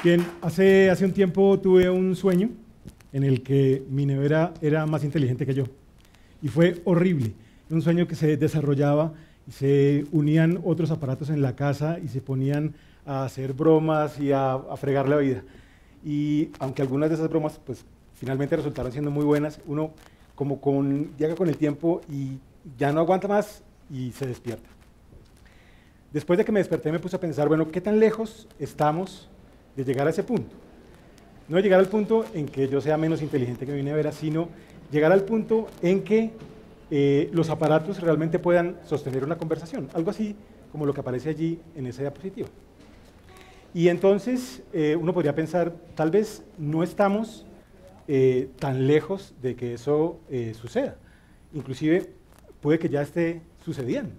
Bien, hace un tiempo tuve un sueño en el que mi nevera era más inteligente que yo. Y fue horrible. Era un sueño que se desarrollaba y se unían otros aparatos en la casa y se ponían a hacer bromas y a fregar la vida. Y aunque algunas de esas bromas pues, finalmente resultaron siendo muy buenas, uno llega con el tiempo y ya no aguanta más y se despierta. Después de que me desperté me puse a pensar, bueno, ¿qué tan lejos estamos de llegar a ese punto? No de llegar al punto en que yo sea menos inteligente que mi nevera, sino llegar al punto en que los aparatos realmente puedan sostener una conversación, algo así como lo que aparece allí en esa diapositiva. Y entonces uno podría pensar, tal vez no estamos tan lejos de que eso suceda. Inclusive puede que ya esté sucediendo.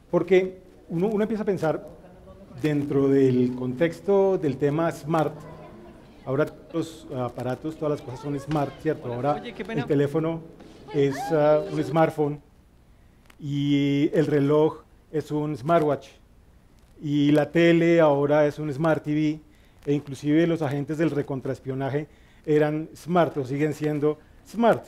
Porque uno empieza a pensar dentro del contexto del tema smart. Ahora los aparatos, todas las cosas son smart, ¿cierto? Ahora el teléfono es un smartphone y el reloj es un smartwatch y la tele ahora es un smart TV e inclusive los agentes del recontraespionaje eran smart o siguen siendo smart.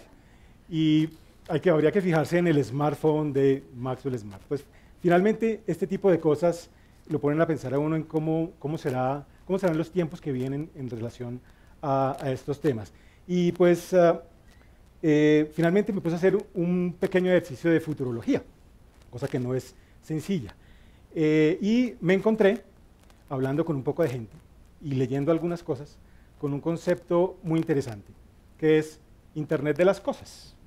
Y habría que fijarse en el smartphone de Maxwell Smart. Pues finalmente este tipo de cosas lo ponen a pensar a uno en cómo serán los tiempos que vienen en relación a estos temas. Y pues finalmente me puse a hacer un pequeño ejercicio de futurología, cosa que no es sencilla. Y me encontré, hablando con un poco de gente y leyendo algunas cosas, con un concepto muy interesante, que es Internet de las Cosas.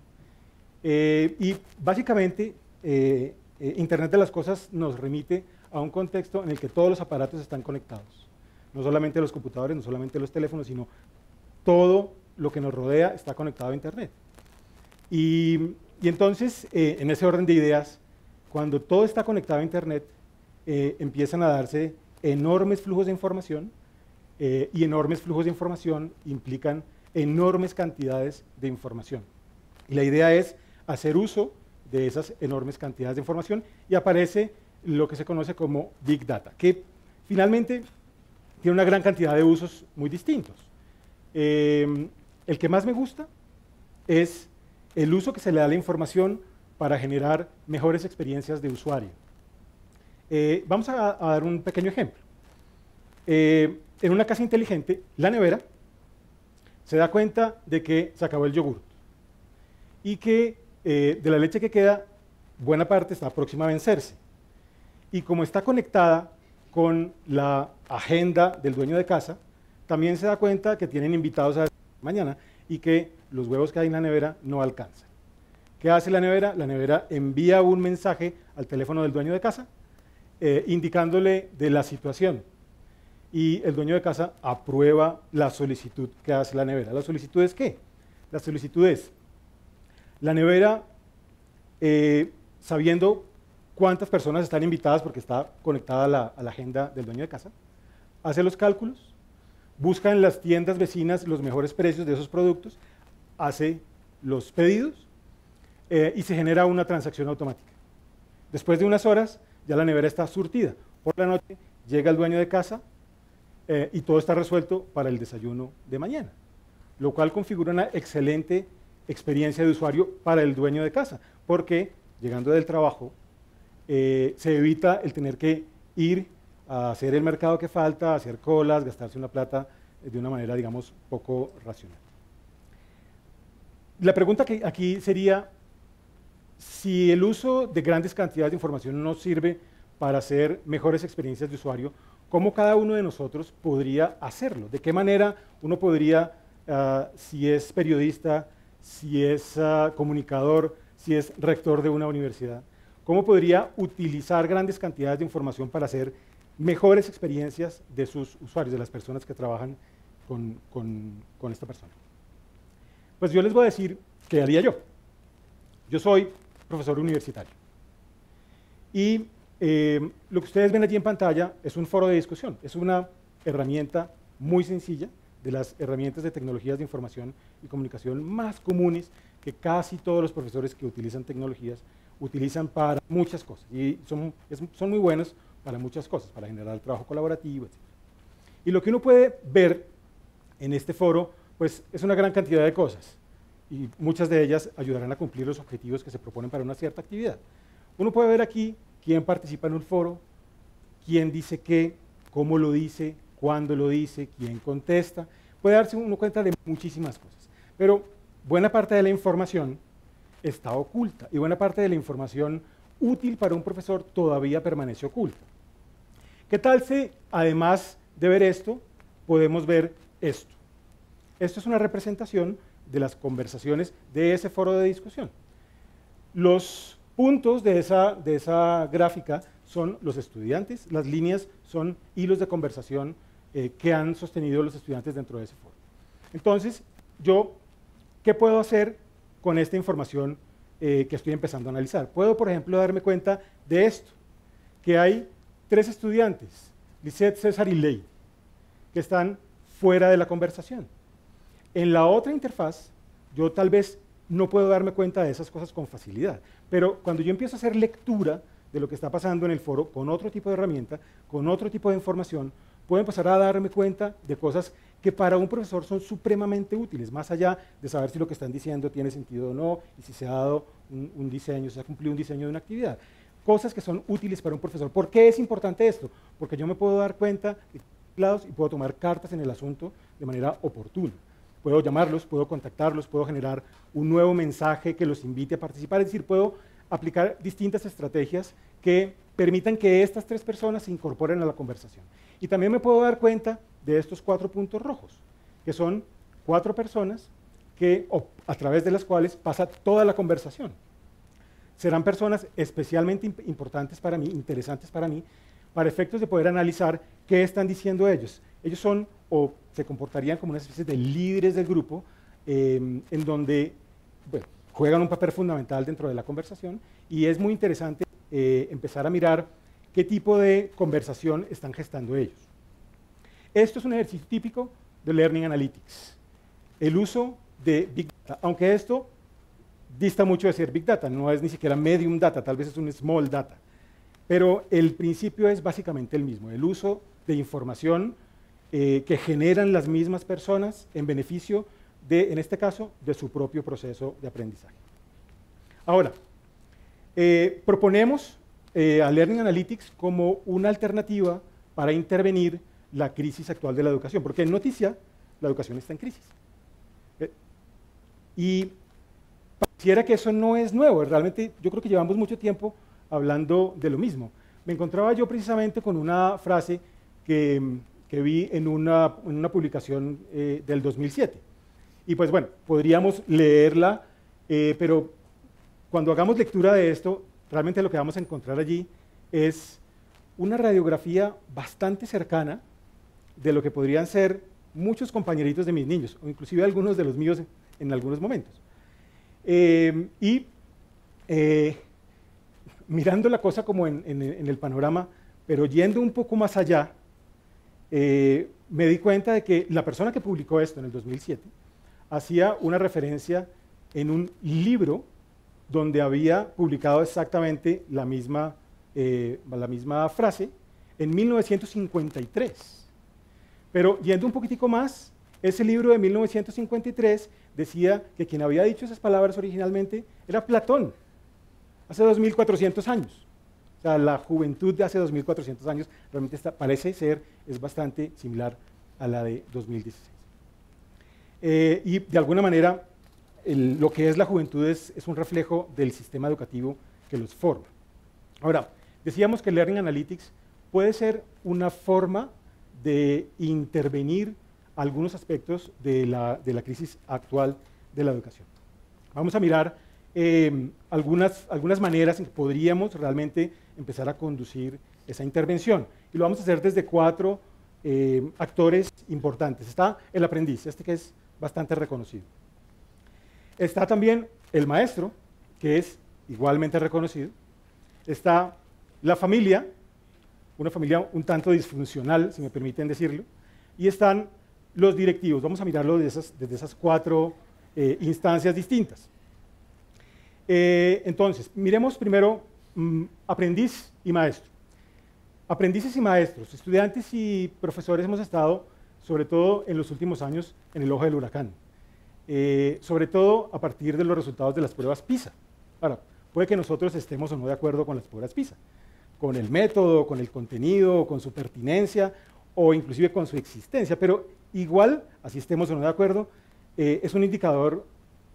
Y básicamente, Internet de las Cosas nos remite a un contexto en el que todos los aparatos están conectados. No solamente los computadores, no solamente los teléfonos, sino todo lo que nos rodea está conectado a Internet. Y entonces, en ese orden de ideas, cuando todo está conectado a Internet, empiezan a darse enormes flujos de información, y enormes flujos de información implican enormes cantidades de información. Y la idea es hacer uso de esas enormes cantidades de información y aparece lo que se conoce como Big Data, que finalmente tiene una gran cantidad de usos muy distintos. El que más me gusta es el uso que se le da a la información para generar mejores experiencias de usuario. Vamos a dar un pequeño ejemplo. En una casa inteligente, la nevera se da cuenta de que se acabó el yogur y que de la leche que queda, buena parte está próxima a vencerse. Y como está conectada con la agenda del dueño de casa, también se da cuenta que tienen invitados a mañana y que los huevos que hay en la nevera no alcanzan. ¿Qué hace la nevera? La nevera envía un mensaje al teléfono del dueño de casa indicándole de la situación. Y el dueño de casa aprueba la solicitud que hace la nevera. ¿La solicitud es qué? La solicitud es la nevera, sabiendo cuántas personas están invitadas porque está conectada a la agenda del dueño de casa, hace los cálculos, busca en las tiendas vecinas los mejores precios de esos productos, hace los pedidos y se genera una transacción automática. Después de unas horas ya la nevera está surtida. Por la noche llega el dueño de casa y todo está resuelto para el desayuno de mañana, lo cual configura una excelente experiencia de usuario para el dueño de casa, porque llegando del trabajo se evita el tener que ir a hacer el mercado que falta, hacer colas, gastarse una plata de una manera, digamos, poco racional. La pregunta que aquí sería, si el uso de grandes cantidades de información nos sirve para hacer mejores experiencias de usuario, ¿cómo cada uno de nosotros podría hacerlo? ¿De qué manera uno podría, si es periodista, si es comunicador, si es rector de una universidad, cómo podría utilizar grandes cantidades de información para hacer mejores experiencias de sus usuarios, de las personas que trabajan con esta persona? Pues yo les voy a decir qué haría yo. Yo soy profesor universitario y lo que ustedes ven allí en pantalla es un foro de discusión, es una herramienta muy sencilla, de las herramientas de tecnologías de información y comunicación más comunes que casi todos los profesores que utilizan tecnologías utilizan para muchas cosas y son muy buenos para muchas cosas, para generar trabajo colaborativo, etc. Y lo que uno puede ver en este foro, pues es una gran cantidad de cosas, y muchas de ellas ayudarán a cumplir los objetivos que se proponen para una cierta actividad. Uno puede ver aquí quién participa en un foro, quién dice qué, cómo lo dice, cuándo lo dice, quién contesta. Puede darse uno cuenta de muchísimas cosas, pero buena parte de la información está oculta y buena parte de la información útil para un profesor todavía permanece oculta. ¿Qué tal si, además de ver esto, podemos ver esto? Esto es una representación de las conversaciones de ese foro de discusión. Los puntos de esa gráfica son los estudiantes, las líneas son hilos de conversación que han sostenido los estudiantes dentro de ese foro. Entonces, ¿qué puedo hacer con esta información que estoy empezando a analizar? Puedo, por ejemplo, darme cuenta de esto, que hay 3 estudiantes, Lisette, César y Ley, que están fuera de la conversación. En la otra interfaz, yo tal vez no puedo darme cuenta de esas cosas con facilidad, pero cuando yo empiezo a hacer lectura de lo que está pasando en el foro con otro tipo de herramienta, con otro tipo de información, puedo empezar a darme cuenta de cosas que para un profesor son supremamente útiles, más allá de saber si lo que están diciendo tiene sentido o no, y si se ha dado un diseño, si se ha cumplido un diseño de una actividad. Cosas que son útiles para un profesor. ¿Por qué es importante esto? Porque yo me puedo dar cuenta de lados y puedo tomar cartas en el asunto de manera oportuna. Puedo llamarlos, puedo contactarlos, puedo generar un nuevo mensaje que los invite a participar, es decir, puedo aplicar distintas estrategias que permitan que estas 3 personas se incorporen a la conversación. Y también me puedo dar cuenta de estos 4 puntos rojos, que son 4 personas a través de las cuales pasa toda la conversación. Serán personas especialmente importantes para mí, interesantes para mí, para efectos de poder analizar qué están diciendo ellos. Ellos son o se comportarían como una especie de líderes del grupo, en donde juegan un papel fundamental dentro de la conversación, y es muy interesante empezar a mirar qué tipo de conversación están gestando ellos. Esto es un ejercicio típico de Learning Analytics, el uso de Big Data, aunque esto dista mucho de ser Big Data, no es ni siquiera Medium Data, tal vez es un Small Data, pero el principio es básicamente el mismo, el uso de información que generan las mismas personas en beneficio de, en este caso, de su propio proceso de aprendizaje. Ahora, proponemos a Learning Analytics como una alternativa para intervenir la crisis actual de la educación, porque en noticia la educación está en crisis. Y pareciera que eso no es nuevo, realmente yo creo que llevamos mucho tiempo hablando de lo mismo. Me encontraba yo precisamente con una frase que vi en una publicación del 2007. Y pues bueno, podríamos leerla, pero cuando hagamos lectura de esto, realmente lo que vamos a encontrar allí es una radiografía bastante cercana de lo que podrían ser muchos compañeritos de mis niños, o inclusive algunos de los míos en algunos momentos. Mirando la cosa como en el panorama, pero yendo un poco más allá, me di cuenta de que la persona que publicó esto en el 2007 hacía una referencia en un libro donde había publicado exactamente la misma frase en 1953. Pero yendo un poquitico más, ese libro de 1953 decía que quien había dicho esas palabras originalmente era Platón, hace 2400 años. O sea, la juventud de hace 2400 años realmente parece ser, es bastante similar a la de 2016. Y de alguna manera, lo que es la juventud es un reflejo del sistema educativo que los forma. Ahora, decíamos que Learning Analytics puede ser una forma de intervenir algunos aspectos de la crisis actual de la educación. Vamos a mirar algunas maneras en que podríamos realmente empezar a conducir esa intervención. Y lo vamos a hacer desde 4 actores importantes. Está el aprendiz, que es bastante reconocido. Está también el maestro, que es igualmente reconocido. Está la familia, una familia un tanto disfuncional, si me permiten decirlo. Y están los directivos. Vamos a mirarlo desde esas 4 instancias distintas. Entonces, miremos primero aprendiz y maestro. aprendices y maestros, estudiantes y profesores hemos estado, sobre todo en los últimos años, en el ojo del huracán. Sobre todo a partir de los resultados de las pruebas PISA. Ahora, puede que nosotros estemos o no de acuerdo con las pruebas PISA, con el método, con el contenido, con su pertinencia o inclusive con su existencia, pero igual, así estemos o no de acuerdo, es un indicador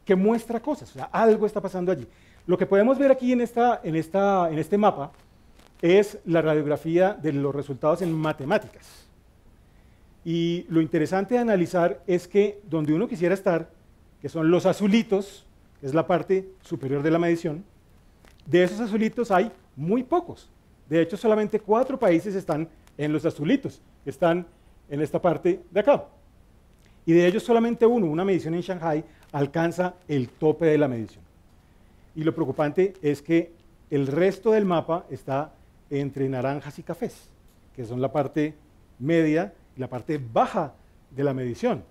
que muestra cosas, o sea, algo está pasando allí. Lo que podemos ver aquí en este mapa es la radiografía de los resultados en matemáticas. Y lo interesante de analizar es que donde uno quisiera estar, que son los azulitos, que es la parte superior de la medición, de esos azulitos hay muy pocos. De hecho, solamente 4 países están en los azulitos, que están en esta parte de acá. Y de ellos solamente uno, una medición en Shanghái, alcanza el tope de la medición. Y lo preocupante es que el resto del mapa está entre naranjas y cafés, que son la parte media y la parte baja de la medición.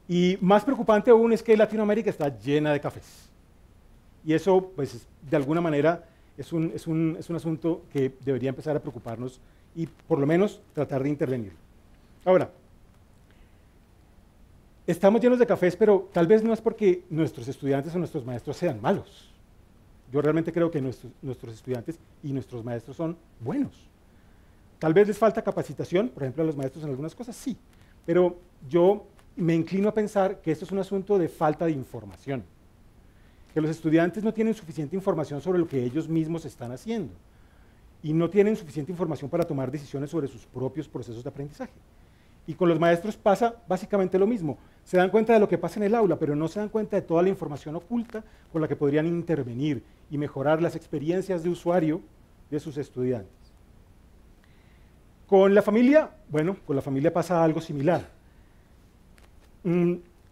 Y más preocupante aún es que Latinoamérica está llena de cafés. Y eso, pues, de alguna manera, es un asunto que debería empezar a preocuparnos y por lo menos tratar de intervenir. Ahora, estamos llenos de cafés, pero tal vez no es porque nuestros estudiantes o nuestros maestros sean malos. Yo realmente creo que nuestros estudiantes y nuestros maestros son buenos. Tal vez les falta capacitación, por ejemplo, a los maestros en algunas cosas, sí. Pero yo me inclino a pensar que esto es un asunto de falta de información. Que los estudiantes no tienen suficiente información sobre lo que ellos mismos están haciendo. Y no tienen suficiente información para tomar decisiones sobre sus propios procesos de aprendizaje. Y con los maestros pasa básicamente lo mismo. Se dan cuenta de lo que pasa en el aula, pero no se dan cuenta de toda la información oculta con la que podrían intervenir y mejorar las experiencias de usuario de sus estudiantes. Con la familia, bueno, con la familia pasa algo similar.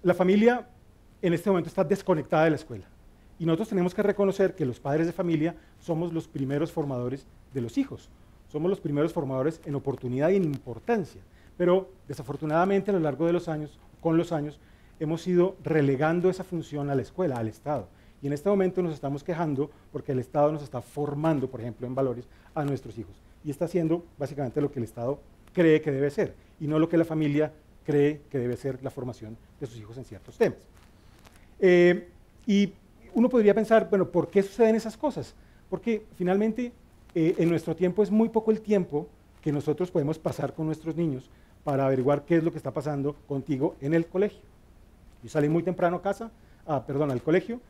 La familia en este momento está desconectada de la escuela. Y nosotros tenemos que reconocer que los padres de familia somos los primeros formadores de los hijos. Somos los primeros formadores en oportunidad y en importancia. Pero desafortunadamente a lo largo de los años, con los años, hemos ido relegando esa función a la escuela, al Estado. Y en este momento nos estamos quejando porque el Estado nos está formando, por ejemplo, en valores a nuestros hijos. Y está haciendo básicamente lo que el Estado cree que debe ser, y no lo que la familia cree que debe ser la formación de sus hijos en ciertos temas. Y uno podría pensar, bueno, ¿por qué suceden esas cosas? Porque finalmente en nuestro tiempo es muy poco el tiempo que nosotros podemos pasar con nuestros niños para averiguar qué es lo que está pasando contigo en el colegio. Y salen muy temprano a casa, al colegio,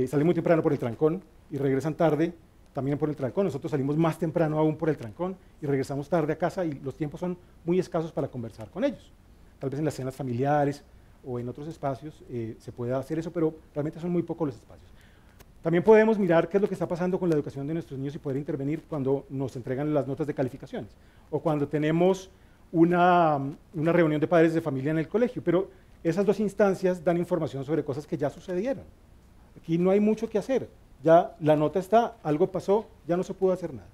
salen muy temprano por el trancón y regresan tarde también por el trancón. Nosotros salimos más temprano aún por el trancón y regresamos tarde a casa y los tiempos son muy escasos para conversar con ellos. Tal vez en las cenas familiares o en otros espacios se pueda hacer eso, pero realmente son muy pocos los espacios. También podemos mirar qué es lo que está pasando con la educación de nuestros niños y poder intervenir cuando nos entregan las notas de calificaciones o cuando tenemos una reunión de padres de familia en el colegio, pero esas dos instancias dan información sobre cosas que ya sucedieron. Aquí no hay mucho que hacer, ya la nota está, algo pasó, ya no se pudo hacer nada.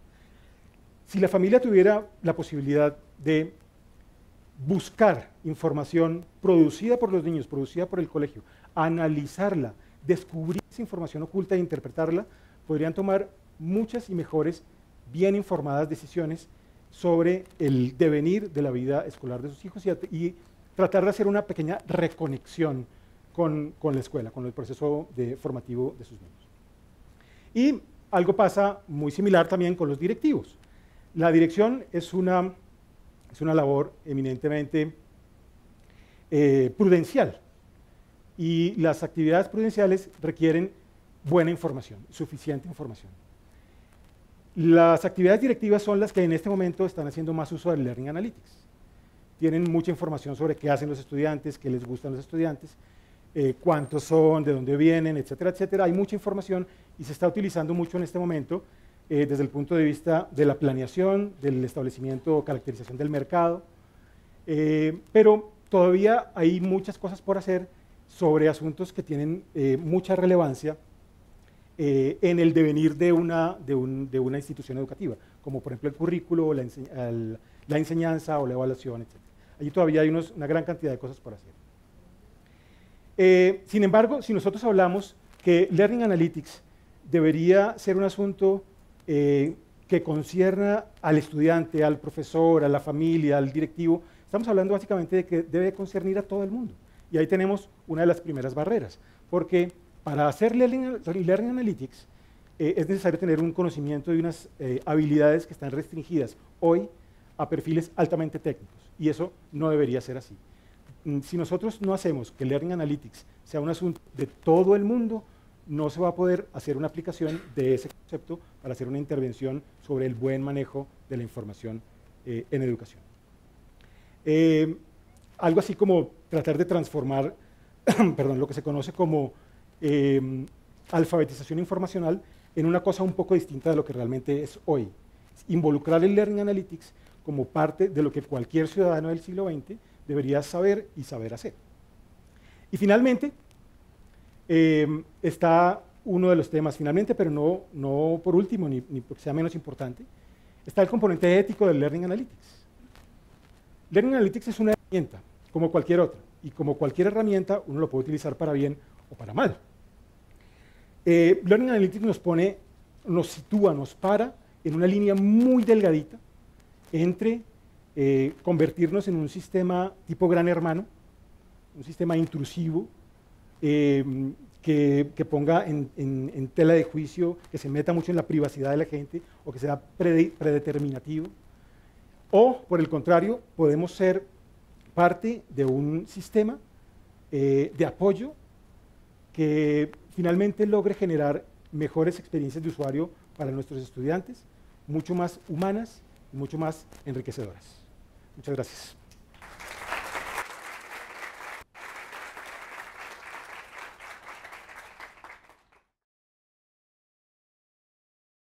Si la familia tuviera la posibilidad de buscar información producida por los niños, producida por el colegio, analizarla, descubrir esa información oculta e interpretarla, podrían tomar muchas y mejores, bien informadas decisiones sobre el devenir de la vida escolar de sus hijos y tratar de hacer una pequeña reconexión con la escuela, con el proceso formativo de sus niños. Y algo pasa muy similar también con los directivos. La dirección es una labor eminentemente prudencial y las actividades prudenciales requieren buena información, suficiente información. Las actividades directivas son las que en este momento están haciendo más uso del Learning Analytics. Tienen mucha información sobre qué hacen los estudiantes, qué les gustan los estudiantes, cuántos son, de dónde vienen, etcétera, etcétera. Hay mucha información y se está utilizando mucho en este momento desde el punto de vista de la planeación, del establecimiento o caracterización del mercado, pero todavía hay muchas cosas por hacer sobre asuntos que tienen mucha relevancia en el devenir de una institución educativa, como por ejemplo el currículo, la enseñanza o la evaluación, etc. Allí todavía hay una gran cantidad de cosas por hacer. Sin embargo, si nosotros hablamos que Learning Analytics debería ser un asunto que concierna al estudiante, al profesor, a la familia, al directivo, estamos hablando básicamente de que debe concernir a todo el mundo. Y ahí tenemos una de las primeras barreras, porque para hacer Learning Analytics es necesario tener un conocimiento y unas habilidades que están restringidas hoy a perfiles altamente técnicos, y eso no debería ser así. Si nosotros no hacemos que Learning Analytics sea un asunto de todo el mundo, no se va a poder hacer una aplicación de ese concepto para hacer una intervención sobre el buen manejo de la información en educación. Algo así como tratar de transformar perdón, lo que se conoce como alfabetización informacional en una cosa un poco distinta de lo que realmente es hoy. Involucrar el Learning Analytics como parte de lo que cualquier ciudadano del siglo XX debería saber y saber hacer. Y finalmente, está uno de los temas, finalmente, pero no por último, ni porque sea menos importante, está el componente ético del Learning Analytics. Learning Analytics es una herramienta, como cualquier otra, y como cualquier herramienta, uno lo puede utilizar para bien o para mal. Learning Analytics nos sitúa, nos para en una línea muy delgadita entre convertirnos en un sistema tipo gran hermano, un sistema intrusivo, que ponga en tela de juicio, que se meta mucho en la privacidad de la gente o que sea predeterminativo. O, por el contrario, podemos ser parte de un sistema de apoyo que finalmente logre generar mejores experiencias de usuario para nuestros estudiantes, mucho más humanas y mucho más enriquecedoras. Muchas gracias.